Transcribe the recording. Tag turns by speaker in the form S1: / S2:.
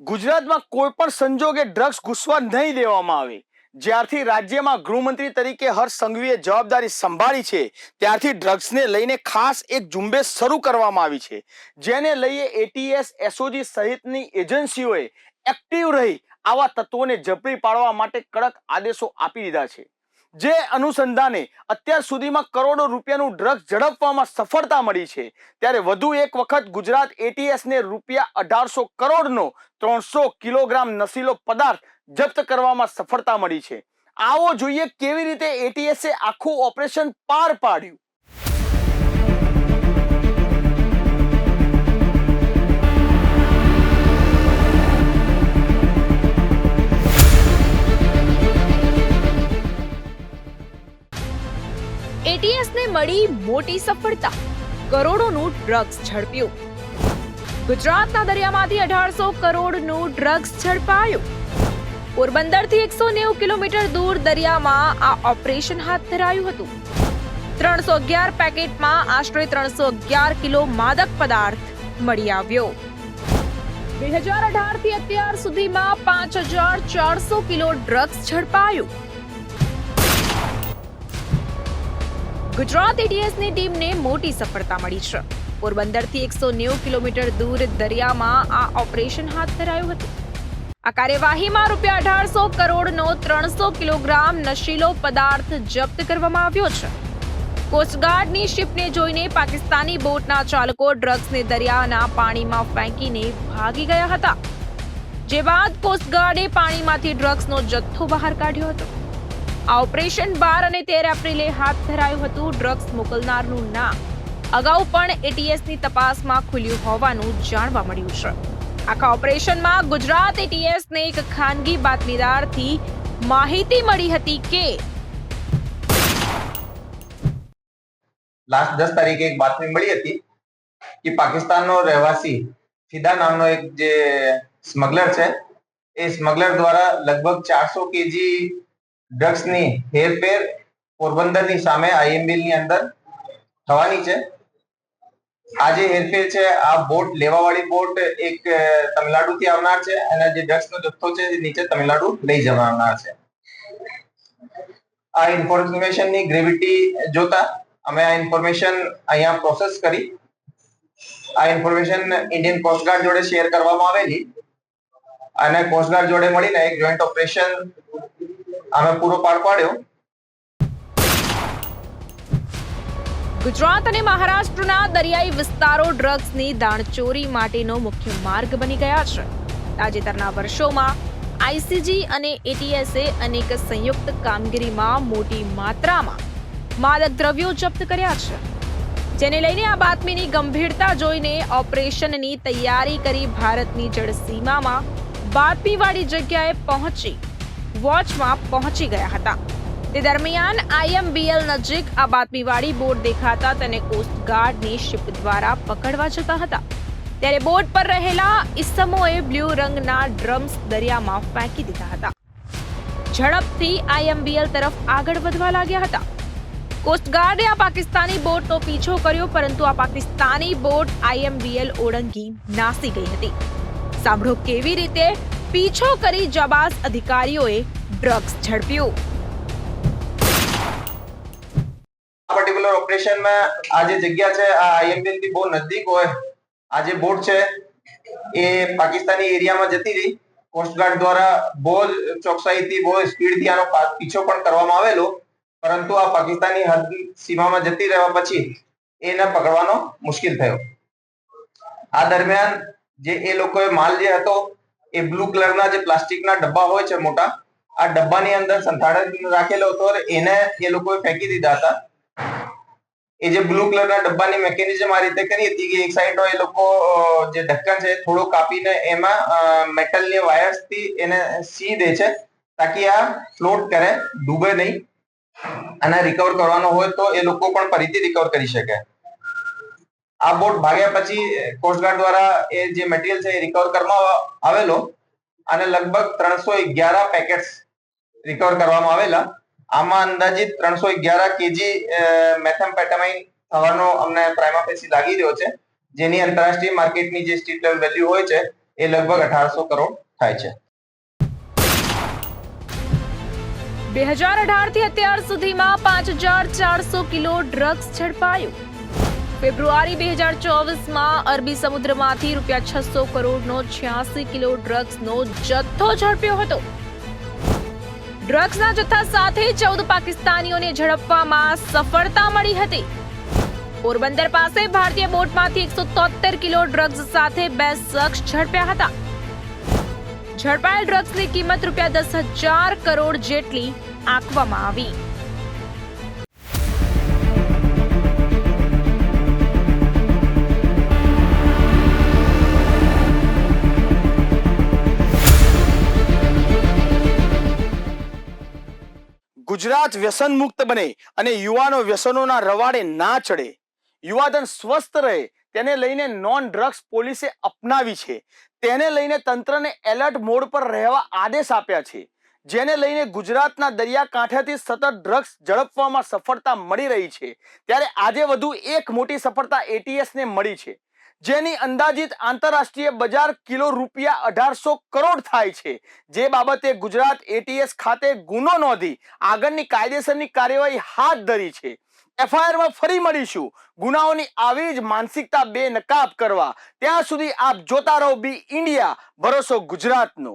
S1: ગુજરાતમાં કોઈ પણ સંજોગે ડ્રગ્સ ઘૂસવા નહીં દેવામાં આવે। જ્યારથી રાજ્યમાં ગૃહમંત્રી તરીકે હર્ષ સંઘવીએ જવાબદારી સંભાળી છે ત્યારથી ડ્રગ્સને લઈને ખાસ એક ઝુંબેશ શરૂ કરવામાં આવી છે, જેને લઈને એટીએસ, એસઓજી સહિતની એજન્સીઓએ એક્ટિવ રહી આવા તત્વોને ઝડપી પાડવા માટે કડક આદેશો આપી દીધા છે। જે અનુસંધાને અત્યાર સુધીમાં કરોડો રૂપિયાનું ડ્રગ્સ ઝડપવામાં સફળતા મળી છે, ત્યારે વધુ એક વખત ગુજરાત એટીએસને રૂપિયા 1800 કરોડનો 300 કિલોગ્રામ નશીલો પદાર્થ જપ્ત કરવામાં સફળતા મળી છે। આવો જોઈએ કેવી રીતે એટીએસે આખું ઓપરેશન પાર પાડ્યું।
S2: એટીએસને મળી મોટી સફળતા, કરોડોનું ડ્રગ્સ ઝડપ્યું। ગુજરાતના દરિયામાંથી 1800 કરોડનું ડ્રગ્સ ઝડપાયું। પોરબંદરથી 190 કિલોમીટર દૂર દરિયામાં આ ઓપરેશન હાથ ધરાયું હતું। 311 પેકેટમાં આશરે 311 કિલો માદક પદાર્થ મળી આવ્યો। 2018 થી અત્યાર સુધીમાં 5400 કિલો ડ્રગ્સ ઝડપાયું। ગુજરાત એટીએસની ટીમને મોટી સફળતા મળી છે। પોરબંદરથી 190 કિલોમીટર દૂર દરિયામાં આ ઓપરેશન હાથ ધરાયું હતું। આ કાર્યવાહીમાં રૂપિયા 1800 કરોડનો 300 કિલોગ્રામ નશીલો પદાર્થ જપ્ત કરવામાં આવ્યો છે। કોસ્ટગાર્ડની શિપને જોઈને પાકિસ્તાની બોટના ચાલકો ડ્રગ્સને દરિયાના પાણીમાં ફેંકીને ભાગી ગયા હતા, જે બાદ કોસ્ટગાર્ડે પાણીમાંથી ડ્રગ્સનો જથ્થો બહાર કાઢ્યો હતો। આ ઓપરેશન 12 અને 13 એપ્રિલે હાથ ધરાયું હતું। ડ્રગ્સ મોકલનારનું નામ અગાઉ પણ એટીએસની તપાસમાં ખુલ્યું હોવાનું જાણવા મળ્યું છે। આખા ઓપરેશનમાં ગુજરાત એટીએસને એક ખાનગી બાતમીદારથી માહિતી મળી હતી કે
S3: लास्ट 10 तारीखे एक बातमी मળી હતી કે પાકિસ્તાનનો રહેવાસી ફિદા નામનો એક જે સ્મગલર છે, એ સ્મગલર દ્વારા લગભગ 400 કેજી ડ્રગ્સની હેરફેર પોરબંદરની સામે આઈએમબીએલ ની અંદર થવાની છે। આ જે હેરફેર છે, આ બોટ લેવાવાળી બોટ એક તમિલનાડુથી આવનાર છે અને જે ડ્રગ્સનો જથ્થો છે એ નીચે તમિલનાડુ લઈ જવાનાર છે। આ ઇન્ફોર્મેશનની ગ્રેવિટી જોતા અમે આ ઇન્ફોર્મેશન અહીંયા પ્રોસેસ કરી। આ ઇન્ફોર્મેશન ઇન્ડિયન કોસ્ટગાર્ડ જોડે શેર કરવામાં આવેલી અને કોસ્ટગાર્ડ જોડે મળીને એક જોઈન્ટ ઓપરેશન અમે પૂરો પાર પાડ્યો।
S2: ગુજરાત અને મહારાષ્ટ્રના દરિયાઈ વિસ્તારો ડ્રગ્સની દાણચોરી માટેનો મુખ્ય માર્ગ બની ગયા છે। તાજેતરના વર્ષોમાં આઈસીજી અને એટીએસે અનેક સંયુક્ત કામગીરીમાં મોટી માત્રામાં માદક દ્રવ્યો જપ્ત કર્યા છે, જેને લઈને આ બાતમીની ગંભીરતા જોઈને ઓપરેશનની તૈયારી કરી ભારતની જળસીમામાં બાતમીવાળી જગ્યાએ પહોંચી વોચમાં પહોંચી ગયા હતા। તે દરમિયાન આઈએમબીએલ નજીક આ બાતમીવાળી બોટ દેખાતા તેને કોસ્ટગાર્ડની શિપ દ્વારા પકડવા જતા હતા, ત્યારે બોટ પર રહેલા ઇસમોએ બ્લુ રંગના ડ્રમ્સ દરિયામાં ફેંકી દીધા હતા। ઝડપથી આઈએમબીએલ તરફ આગળ વધવા લાગ્યા હતા। કોસ્ટગાર્ડે આ પાકિસ્તાની બોટનો પીછો કર્યો, પરંતુ આ પાકિસ્તાની બોટ આઈએમબીએલ ઓળંગી નાસી ગઈ હતી। સાંભળો કેવી રીતે પીછો કરી જાબાઝ અધિકારીઓએ ડ્રગ્સ ઝડપ્યું।
S3: આ પર્ટિક્યુલર ઓપરેશનમાં આ જે જગ્યા છે, આ આઈએમબીએલ થી બહુ નજીક હોય આ જે બોટ છે એ પાકિસ્તાની એરિયામાં જતી રહી। કોસ્ટગાર્ડ દ્વારા બહુ ચોકસાઈથી, બહુ સ્પીડથી આનો પીછો પણ કરવામાં આવેલો, પરંતુ આ પાકિસ્તાની હદ સીમામાં જતી રહેવા પછી એને પકડવાનો મુશ્કેલ થયો। આ દરમિયાન જે એ લોકોએ માલ જે હતો એ બ્લુ કલરના જે પ્લાસ્ટિકના ડબ્બા હોય છે મોટા, આ ડબ્બાની અંદર સંતાડીને રાખેલો હતો અને એને એ લોકોએ ફેંકી દીધા હતા। એ જે બ્લુ કલરના ડબ્બાની મેકેનિઝમ આ રીતે કરી હતી કે એક સાઈડનો એ લોકો જે ઢક્કન છે થોડો કાપીને એમાં મેટલની વાયર્સથી એને સી દે છે, તાકી આ ફ્લોટ કરે, ડૂબે નહીં અને રિકવર કરવાનો હોય તો એ લોકો પણ ફરીથી રિકવર કરી શકે। આ બોટ ભાગ્યા પછી કોસ્ટગાર્ડ દ્વારા એ જે મટીરિયલ છે એ રિકવર કરવામાં આવેલો અને લગભગ 311 પેકેટ્સ રિકવર કરવામાં આવેલા। આમાં અંદાજિત 311 કેજી મેથેમ્ફેટામાઇન થવાનો અમને પ્રાઇમા ફેસી લાગી રહ્યો છે, જેની આંતરરાષ્ટ્રીય માર્કેટની જે સ્ટ્રીટ લેવલ વેલ્યુ હોય છે એ લગભગ 1800 કરોડ થાય છે.
S2: 2018 થી અત્યાર સુધીમાં 5400 કિલો ડ્રગ્સ ઝડપાયું. ફેબ્રુઆરી 2024માં અરબી સમુદ્રમાંથી ₹600 કરોડનો 86 કિલો ડ્રગ્સનો જથ્થો ઝડપ્યો હતો. ડ્રગ્સના જથ્થા સાથે 14 પાકિસ્તાનીઓને ઝડપવામાં સફળતા મળી હતી. પોરબંદર પાસે ભારતીય બોટમાંથી 173 કિલો ડ્રગ્સ સાથે 2 શખ્સ ઝડપ્યા હતા. ઝડપાયેલ ડ્રગ્સની કિંમત ₹10,000 કરોડ જેટલી આંકવામાં આવી.
S1: ગુજરાત વ્યસન મુક્ત બને અને યુવાનો વ્યસનોના રવાડે ના ચડે, યુવાધન સ્વસ્થ રહે તેને લઈને નોન ડ્રગ્સ પોલીસે અપનાવી છે. તેને લઈને તંત્રને એલર્ટ મોડ પર રહેવા આદેશ આપ્યા છે. જેને લઈને ગુજરાતના દરિયાકાંઠેથી સતત ડ્રગ્સ ઝડપવામાં સફળતા મળી રહી છે. ત્યારે આજે વધુ એક મોટી સફળતા એટીએસને મળી છે, જેની અંદાજિત આંતરરાષ્ટ્રીય બજાર કિલો ₹1800 કરોડ થાય છે. જે બાબતે ગુજરાત એટીએસ ખાતે ગુનો નોંધી આગળની કાયદેસરની કાર્યવાહી હાથ ધરી છે. એફઆઈઆરમાં ફરી મળીશું ગુનાઓની આવી જ માનસિકતા બેનકાબ કરવા. ત્યાં સુધી આપ જોતા રહો બી ઇન્ડિયા, ભરોસો ગુજરાતનો.